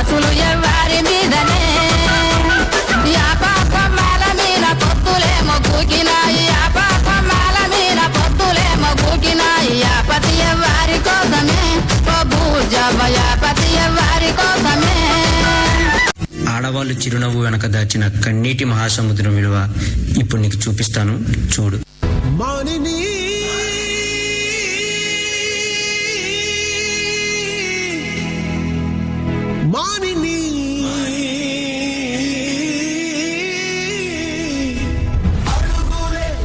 ఆసులు ఎవ్వరి మీదనే యాపాకమ్మాల మీద పొత్తులేమో కూకినాయి యాపాకమ్మాల మీద పొత్తులేమో కూకినాయి యాపతి ఎవ్వరి కోసమే ఓ భూజవ యాపతి ఎవ్వరి కోసమే. ఆడవాళ్ళు చిరునవ్వు వెనక దాచిన కన్నీటి మహాసముద్రం విలువ ఇప్పుడు నీకు చూపిస్తాను, చూడు.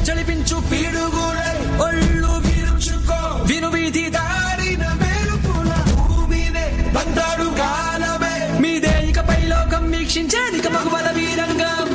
జలిపించు పీడుగులే ఒళ్ళు విరుచుకో విను వీధి దారిన మెరుపుల భూమినే బందాడు కాలమే మీదే ఇకపై లోకం వీక్షించేది మగువల వీరంగం.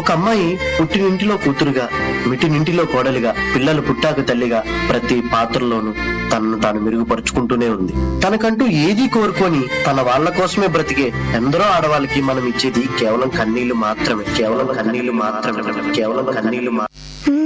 ఒక అమ్మాయి పుట్టినింటిలో కూతురుగా, మిటినింటిలో కోడలిగా, పిల్లలు పుట్టాక తల్లిగా ప్రతి పాత్రలోనూ తనను తాను మెరుగుపరుచుకుంటూనే ఉంది. తనకంటూ ఏదీ కోరుకొని తన వాళ్ళ కోసమే బ్రతికే ఎందరో ఆడవాళ్ళకి మనం ఇచ్చేది కేవలం కన్నీళ్లు మాత్రమే, కేవలం కన్నీళ్లు మాత్రమే, కేవలం కన్నీళ్లు మాత్రమే.